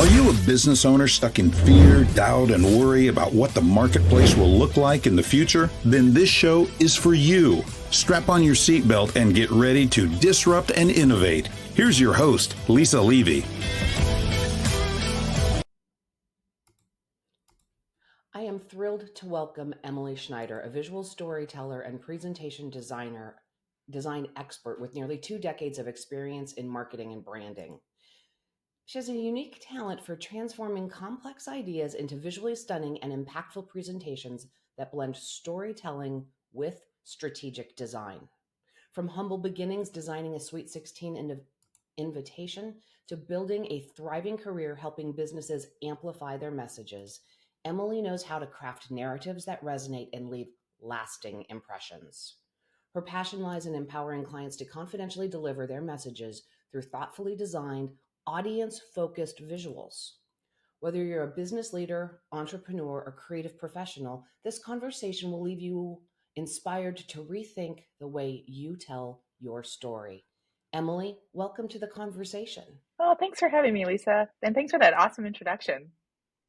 Are you a business owner stuck in fear, doubt, and worry about what the marketplace will look like in the future? Then this show is for you. Strap on your seatbelt and get ready to disrupt and innovate. Here's your host, Lisa Levy. I am thrilled to welcome Emily Schneider, a visual storyteller and presentation design expert with nearly 2 decades of experience in marketing and branding. She has a unique talent for transforming complex ideas into visually stunning and impactful presentations that blend storytelling with strategic design. From humble beginnings designing a Sweet 16 invitation to building a thriving career helping businesses amplify their messages, Emily knows how to craft narratives that resonate and leave lasting impressions. Her passion lies in empowering clients to confidentially deliver their messages through thoughtfully designed, audience-focused visuals. Whether you're a business leader, entrepreneur, or creative professional, this conversation will leave you inspired to rethink the way you tell your story. Emily, welcome to the conversation. Oh, thanks for having me, Lisa. And thanks for that awesome introduction.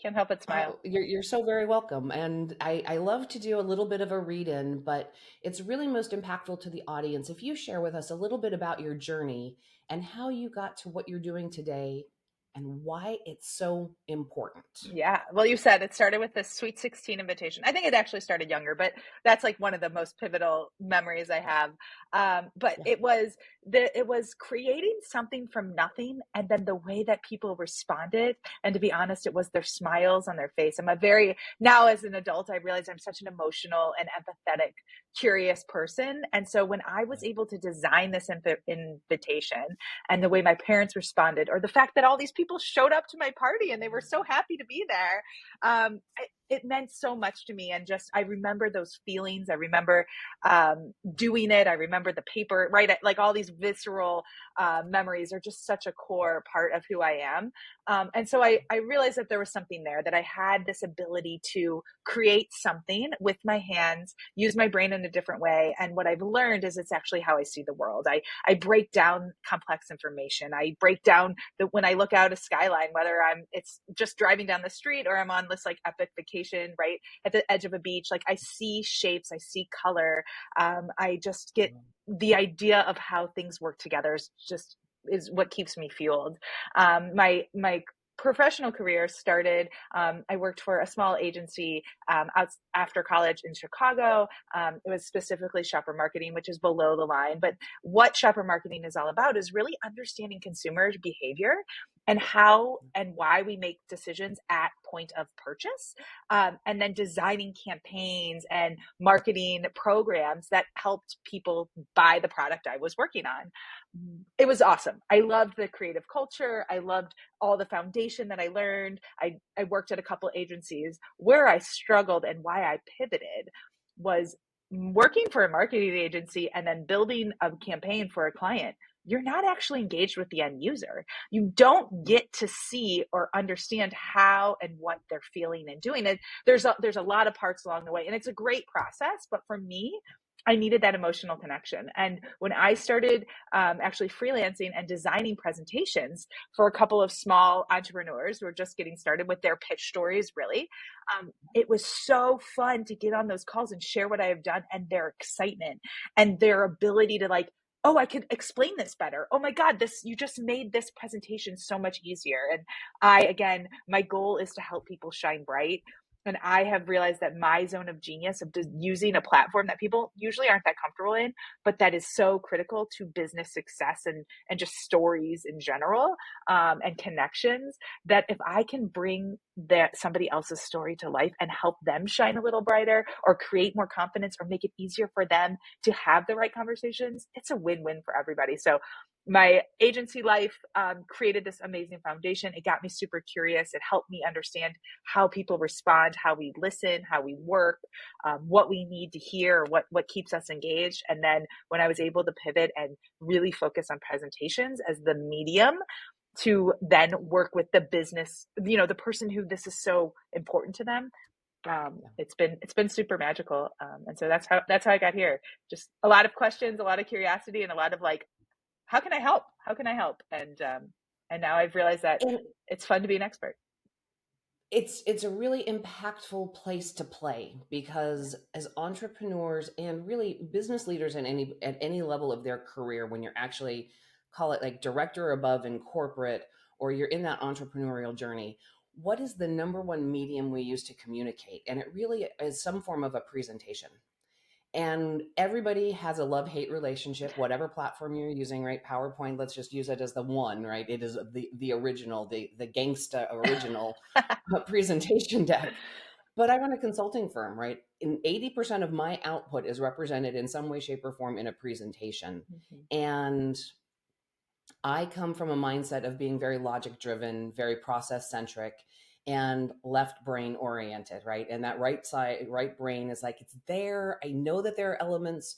Can't help but smile. Oh, you're so very welcome. And I love to do a little bit of a read-in, but it's really most impactful to the audience if you share with us a little bit about your journey and how you got to what you're doing today and why it's so important. Yeah. Well, you said it started with this Sweet 16 invitation. I think it actually started younger, but that's like one of the most pivotal memories I have. But Yeah. it was creating something from nothing, and then the way that people responded. And to be honest, it was their smiles on their face. Now as an adult, I realize I'm such an emotional and empathetic, curious person. And so when I was able to design this invitation and the way my parents responded, or the fact that all these people showed up to my party and they were so happy to be there, it meant so much to me. And just, I remember those feelings. I remember doing it. I remember the paper, right? Like all these visceral memories are just such a core part of who I am. And so I realized that there was something there, that I had this ability to create something with my hands, use my brain in a different way. And what I've learned is it's actually how I see the world. I break down complex information. I break down when I look out a skyline, whether it's just driving down the street or I'm on this like epic vacation, right, at the edge of a beach. Like I see shapes, I see color. I just get the idea of how things work together is what keeps me fueled. My professional career started, I worked for a small agency after college in Chicago. It was specifically shopper marketing, which is below the line. But what shopper marketing is all about is really understanding consumer behavior and how and why we make decisions at point of purchase, and then designing campaigns and marketing programs that helped people buy the product I was working on. It was awesome. I loved the creative culture. I loved all the foundation that I learned. I worked at a couple agencies. Where I struggled and why I pivoted was working for a marketing agency and then building a campaign for a client. You're not actually engaged with the end user. You don't get to see or understand how and what they're feeling and doing it. There's a lot of parts along the way, and it's a great process. But for me, I needed that emotional connection. And when I started actually freelancing and designing presentations for a couple of small entrepreneurs who were just getting started with their pitch stories, really, it was so fun to get on those calls and share what I have done and their excitement and their ability to like, oh, I could explain this better. Oh my God, you just made this presentation so much easier. And again, my goal is to help people shine bright. And I have realized that my zone of genius of just using a platform that people usually aren't that comfortable in, but that is so critical to business success and just stories in general, and connections, that if I can bring somebody else's story to life and help them shine a little brighter or create more confidence or make it easier for them to have the right conversations, it's a win-win for everybody. So my agency life created this amazing foundation. It got me super curious. It helped me understand how people respond, how we listen, how we work, what we need to hear, what keeps us engaged. And then when I was able to pivot and really focus on presentations as the medium to then work with the business, the person who this is so important to them, it's been super magical. And so that's how I got here. Just a lot of questions, a lot of curiosity, and a lot of like, how can I help? How can I help? And And now I've realized that And it's fun to be an expert. it's a really impactful place to play, because as entrepreneurs and really business leaders at any level of their career, when you're actually, call it like director or above in corporate, or you're in that entrepreneurial journey, what is the number one medium we use to communicate? And it really is some form of a presentation. And everybody has a love-hate relationship, whatever platform you're using, right? PowerPoint, let's just use it as the one, right? It is the original, the gangsta original presentation deck. But I run a consulting firm, right? And 80% of my output is represented in some way, shape, or form in a presentation. Mhm. And I come from a mindset of being very logic driven, very process centric, and left brain oriented, right? And that right side, right brain is like, it's there. I know that there are elements,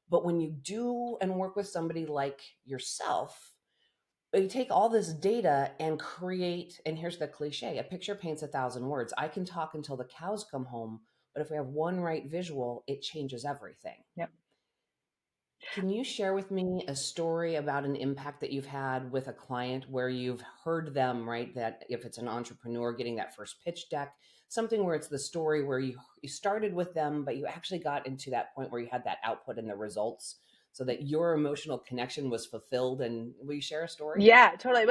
but when you do and work with somebody like yourself, you take all this data and create, and here's the cliche, a picture paints 1,000 words. I can talk until the cows come home, but if we have one right visual, it changes everything. Yep. Can you share with me a story about an impact that you've had with a client where you've heard them, right? That if it's an entrepreneur getting that first pitch deck, something where it's the story where you started with them, but you actually got into that point where you had that output and the results so that your emotional connection was fulfilled. And will you share a story? Yeah, totally.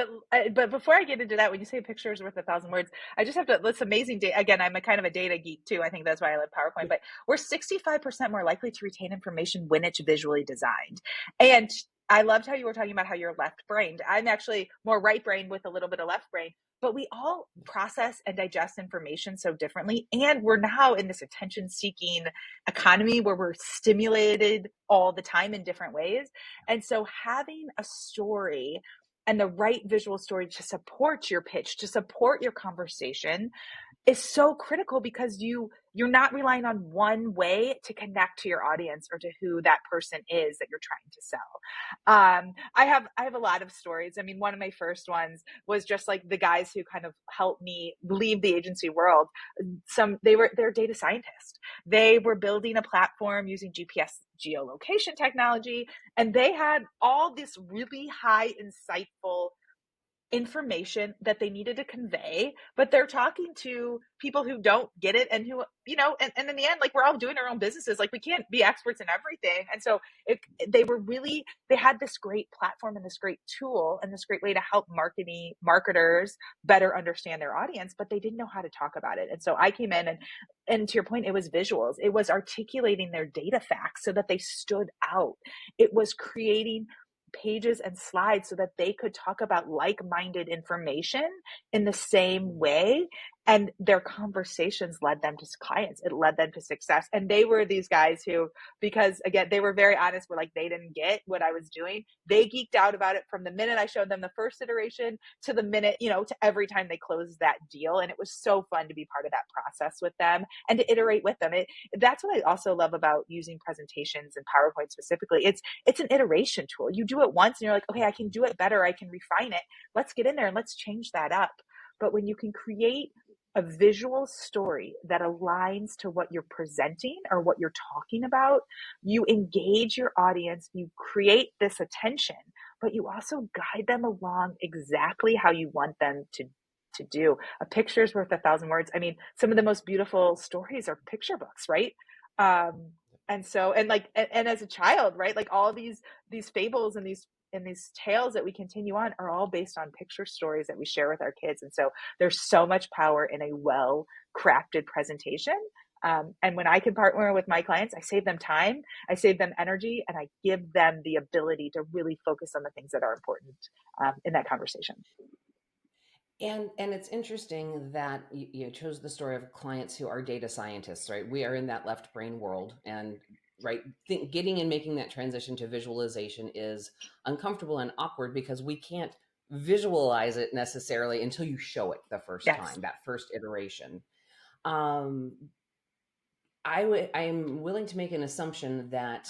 But before I get into that, when you say pictures worth 1,000 words, I just have to. That's amazing. Again, I'm a kind of a data geek too. I think that's why I love PowerPoint. But we're 65% more likely to retain information when it's visually designed. And I loved how you were talking about how you're left brained. I'm actually more right brained with a little bit of left brain. But we all process and digest information so differently. And we're now in this attention seeking economy where we're stimulated all the time in different ways. And so having a story and the right visual story to support your pitch, to support your conversation, is so critical because you're not relying on one way to connect to your audience or to who that person is that you're trying to sell. I have a lot of stories. I mean, one of my first ones was just like the guys who kind of helped me leave the agency world. They're data scientists. They were building a platform using GPS geolocation technology, and they had all this really high insightful information that they needed to convey, but they're talking to people who don't get it and who, and in the end, like, we're all doing our own businesses. Like, we can't be experts in everything. And so they had this great platform and this great tool and this great way to help marketers better understand their audience, but they didn't know how to talk about it. And so I came in and to your point, it was visuals. It was articulating their data facts so that they stood out. It was creating pages and slides so that they could talk about like-minded information in the same way. And their conversations led them to clients. It led them to success. And they were these guys who, because again, they were very honest, were like, they didn't get what I was doing. They geeked out about it from the minute I showed them the first iteration to the minute, to every time they closed that deal. And it was so fun to be part of that process with them and to iterate with them. That's what I also love about using presentations and PowerPoint specifically. It's an iteration tool. You do it once and you're like, okay, I can do it better. I can refine it. Let's get in there and let's change that up. But when you can create a visual story that aligns to what you're presenting or what you're talking about, you engage your audience, you create this attention, but you also guide them along exactly how you want them to do. A picture's worth 1,000 words. I mean, some of the most beautiful stories are picture books, right? And so, and as a child, right? Like all these fables and these tales that we continue on are all based on picture stories that we share with our kids. And so there's so much power in a well-crafted presentation. And when I can partner with my clients, I save them time, I save them energy, and I give them the ability to really focus on the things that are important in that conversation. And it's interesting that you chose the story of clients who are data scientists, right? We are in that left brain world, and right, getting and making that transition to visualization is uncomfortable and awkward because we can't visualize it necessarily until you show it the first Yes. time, that first iteration. Um, I'm willing to make an assumption that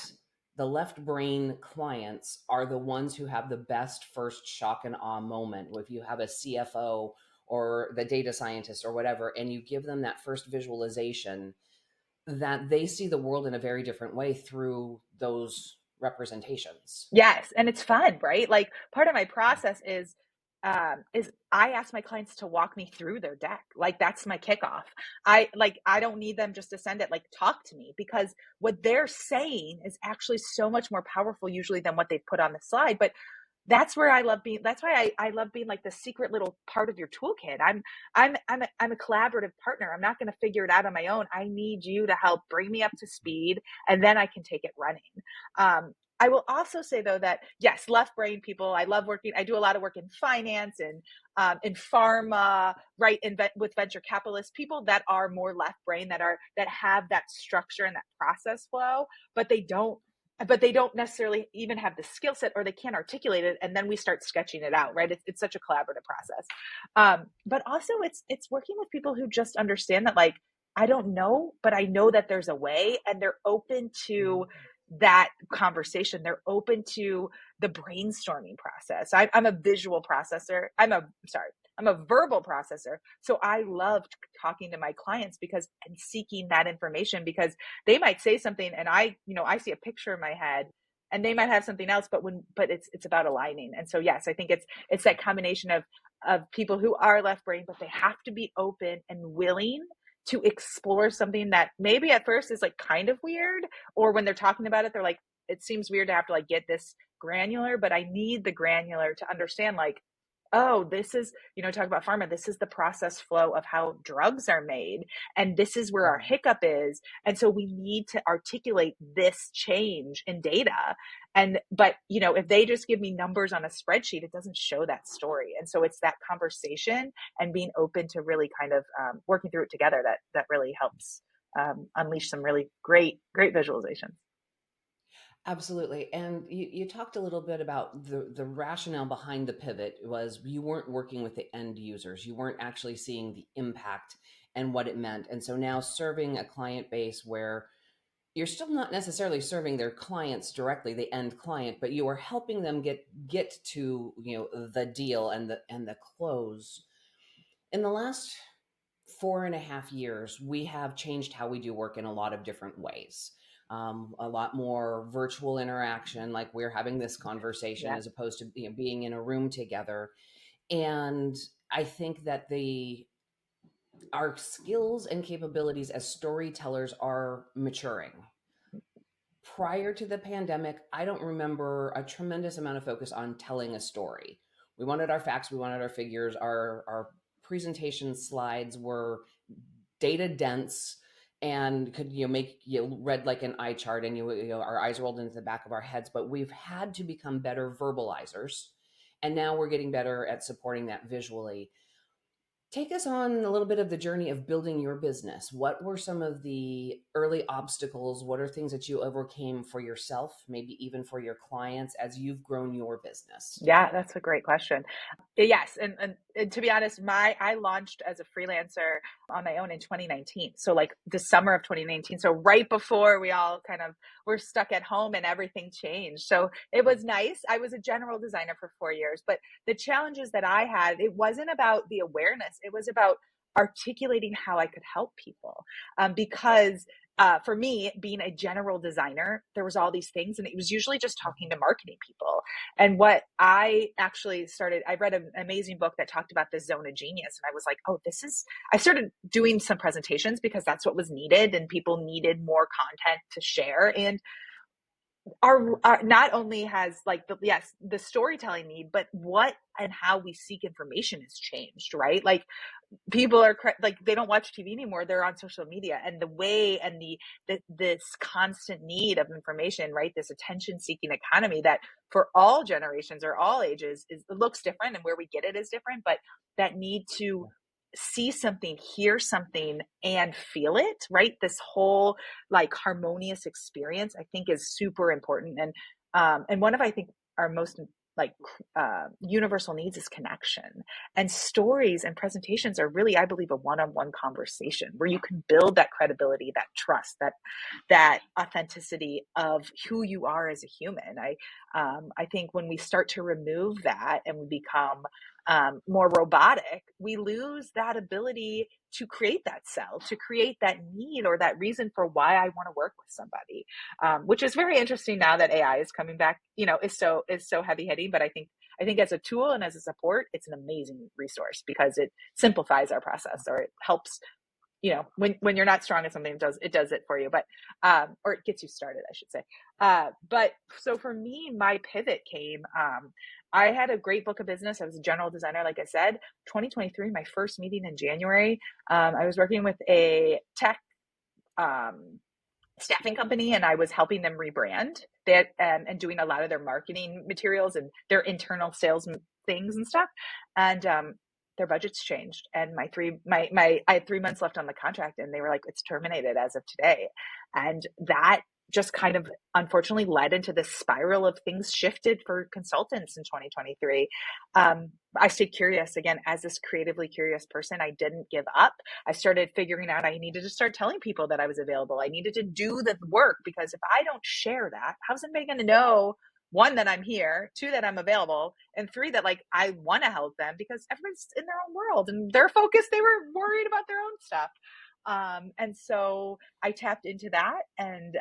the left brain clients are the ones who have the best first shock and awe moment. If you have a CFO or the data scientist or whatever, and you give them that first visualization, that they see the world in a very different way through those representations. Yes. And it's fun, right? Like part of my process is is I ask my clients to walk me through their deck. Like that's my kickoff. I don't need them just to send it, like talk to me, because what they're saying is actually so much more powerful usually than what they've put on the slide. But that's where I love being. That's why I love being like the secret little part of your toolkit. I'm a collaborative partner. I'm not going to figure it out on my own. I need you to help bring me up to speed, and then I can take it running. I will also say though that yes, left brain people. I love working. I do a lot of work in finance and in pharma, right? With venture capitalists, people that are more left brain, that have that structure and that process flow, but they don't necessarily even have the skill set, or they can't articulate it, and then we start sketching it out, right? It's such a collaborative process. But also it's working with people who just understand that, like, I don't know, but I know that there's a way, and they're open to that conversation. They're open to the brainstorming process. I'm a visual processor. I'm a verbal processor. So I love talking to my clients and seeking that information, because they might say something and I see a picture in my head, and they might have something else, but it's about aligning. And so, yes, I think it's that combination of people who are left brain, but they have to be open and willing to explore something that maybe at first is like kind of weird, or when they're talking about it, they're like, it seems weird to have to like get this granular, but I need the granular to understand, like, oh, this is, talk about pharma. This is the process flow of how drugs are made. And this is where our hiccup is. And so we need to articulate this change in data. But if they just give me numbers on a spreadsheet, it doesn't show that story. And so it's that conversation and being open to really kind of working through it together that really helps unleash some really great visualizations. Absolutely. And you talked a little bit about the rationale behind the pivot was you weren't working with the end users. You weren't actually seeing the impact and what it meant. And so now serving a client base where you're still not necessarily serving their clients directly, the end client, but you are helping them get to, the deal and the close. In the last 4.5 years, we have changed how we do work in a lot of different ways. A lot more virtual interaction, like we're having this conversation, Yeah. as opposed to being in a room together. And I think that our skills and capabilities as storytellers are maturing. Prior to the pandemic, I don't remember a tremendous amount of focus on telling a story. We wanted our facts, we wanted our figures, our presentation slides were data dense and could make you read like an eye chart, and our eyes rolled into the back of our heads. But we've had to become better verbalizers, and now we're getting better at supporting that visually. Take us on a little bit of the journey of building your business. What were some of the early obstacles? What are things that you overcame for yourself, maybe even for your clients, as you've grown your business? Yeah, that's a great question. Yes, and to be honest, I launched as a freelancer on my own in 2019. So like the summer of 2019. So right before we all kind of were stuck at home and everything changed. So it was nice. I was a general designer for 4 years, but the challenges that I had, it wasn't about the awareness. It was about articulating how I could help people. Because for me, being a general designer, there was all these things, and it was usually just talking to marketing people. And what I actually I read an amazing book that talked about the zone of genius. And I was like, oh, I started doing some presentations because that's what was needed, and people needed more content to share. And our not only has like the storytelling need, but what and how we seek information has changed, right? Like people are like, they don't watch TV anymore. They're on social media, and the way and this constant need of information, right? This attention seeking economy that for all generations or all ages it looks different, and where we get it is different, but that need to see something, hear something, and feel it, right? This whole like harmonious experience, I think, is super important. And one of, I think, our most like universal needs is connection. And stories and presentations are really, I believe, a one-on-one conversation where you can build that credibility, that trust, that authenticity of who you are as a human. I think when we start to remove that and we become more robotic, we lose that ability to create that cell, to create that need or that reason for why I want to work with somebody, which is very interesting now that AI is coming back, is so heavy hitting. But I think I think as a tool and as a support, it's an amazing resource because it simplifies our process, or it helps, when you're not strong at something, it does it for you, but or it gets you started, I should say. But so for me, my pivot came. I had a great book of business. I was a general designer, like I said. 2023, my first meeting in January. I was working with a tech um, staffing company, and I was helping them rebrand that, and doing a lot of their marketing materials and their internal sales things and stuff. And their budgets changed, and I had 3 months left on the contract, and they were like, "It's terminated as of today," and that just kind of unfortunately led into this spiral of things shifted for consultants in 2023. I stayed curious again as this creatively curious person. I didn't give up. I started figuring out I needed to start telling people that I was available. I needed to do the work, because if I don't share that, how's anybody going to know, one, that I'm here, two, that I'm available, and three, that like I want to help them, because everyone's in their own world and they're focused. They were worried about their own stuff. And so I tapped into that, and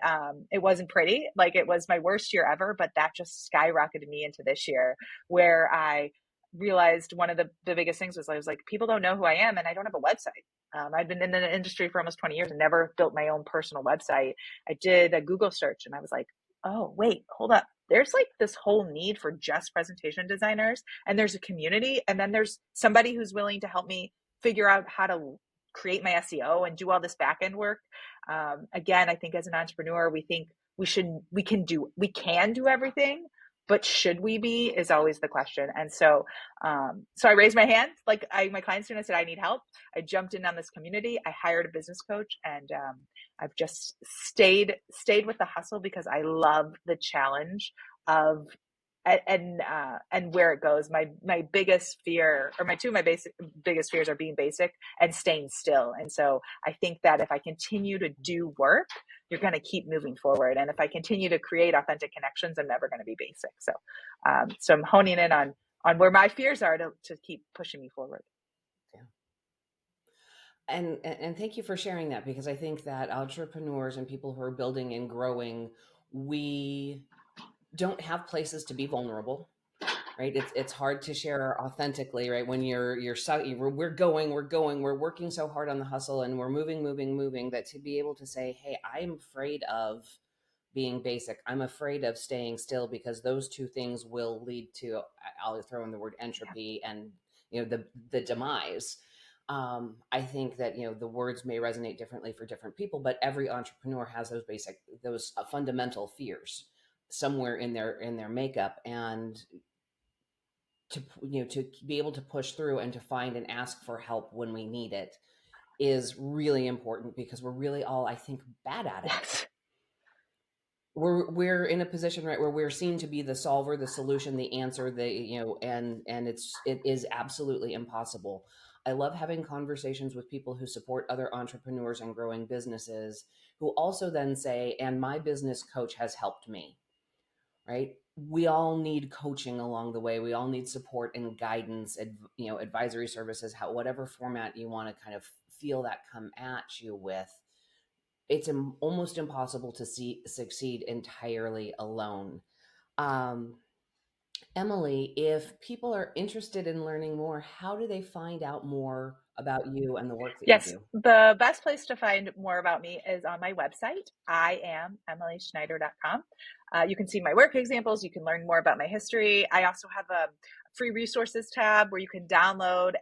it wasn't pretty. Like, it was my worst year ever, but that just skyrocketed me into this year, where I realized one of the biggest things was, I was like, people don't know who I am, and I don't have a website. I've been in the industry for almost 20 years and never built my own personal website. I did a Google search, and I was like, oh, wait, hold up. There's like this whole need for just presentation designers, and there's a community, and then there's somebody who's willing to help me figure out how to create my SEO and do all this back end work. Again, I think as an entrepreneur, we think we can do everything, but should we be, is always the question. And so, so I raised my hand, like my clients do, and I said, I need help. I jumped in on this community. I hired a business coach, and I've just stayed with the hustle, because I love the challenge of, and where it goes. My biggest fear, or my biggest fears, are being basic and staying still. And so I think that if I continue to do work, you're going to keep moving forward. And if I continue to create authentic connections, I'm never going to be basic. So, so I'm honing in on where my fears are to keep pushing me forward. Yeah. And thank you for sharing that, because I think that entrepreneurs and people who are building and growing, we don't have places to be vulnerable, right? It's hard to share authentically, right? When we're working so hard on the hustle, and we're moving, that to be able to say, hey, I'm afraid of being basic. I'm afraid of staying still, because those two things will lead to, I'll throw in the word entropy, and the demise. I think that the words may resonate differently for different people, but every entrepreneur has those fundamental fears somewhere in their makeup, and to be able to push through and to find and ask for help when we need it is really important, because we're really all, I think, bad at it. Yes. We're in a position, right, where we're seen to be the solver, the solution, the answer, and it is absolutely impossible. I love having conversations with people who support other entrepreneurs and growing businesses, who also then say, and my business coach has helped me, right? We all need coaching along the way. We all need support and guidance, advisory services, whatever format you want to kind of feel that come at you with. It's almost impossible to succeed entirely alone. Emily, if people are interested in learning more, how do they find out more about you and the work that you Yes, do? the best place to find more about me is on my website. I am emilyschneider.com. You can see my work examples. You can learn more about my history. I also have a free resources tab where you can download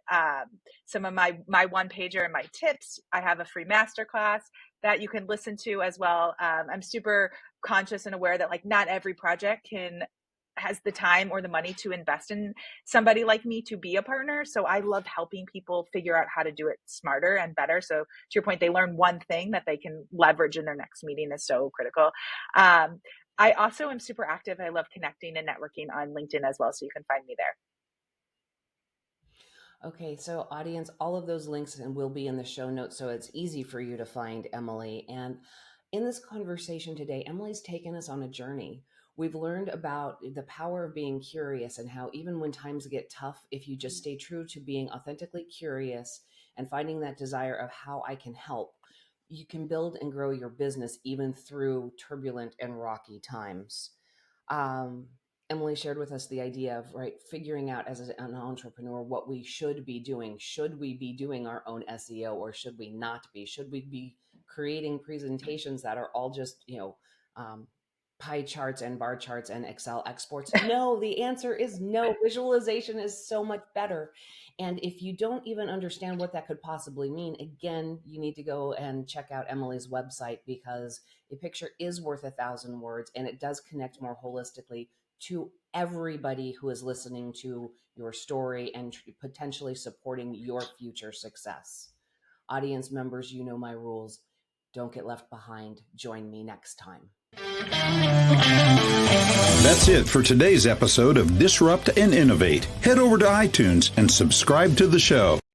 some of my one pager and my tips. I have a free masterclass that you can listen to as well. I'm super conscious and aware that like not every project has the time or the money to invest in somebody like me to be a partner. So I love helping people figure out how to do it smarter and better. So to your point, they learn one thing that they can leverage in their next meeting is so critical. I also am super active. I love connecting and networking on LinkedIn as well. So you can find me there. Okay, so audience, all of those links and will be in the show notes, so it's easy for you to find Emily. And in this conversation today, Emily's taken us on a journey. We've learned about the power of being curious, and how even when times get tough, if you just stay true to being authentically curious and finding that desire of how I can help, you can build and grow your business even through turbulent and rocky times. Um, Emily shared with us the idea of figuring out as an entrepreneur what we should be doing. Should we be doing our own SEO, or should we not be? Should we be creating presentations that are all just pie charts and bar charts and Excel exports? No, the answer is no. Visualization is so much better. And if you don't even understand what that could possibly mean, again, you need to go and check out Emily's website, because a picture is worth 1,000 words, and it does connect more holistically to everybody who is listening to your story and potentially supporting your future success. Audience members, you know my rules. Don't get left behind. Join me next time. That's it for today's episode of Disrupt and Innovate. Head over to iTunes and subscribe to the show.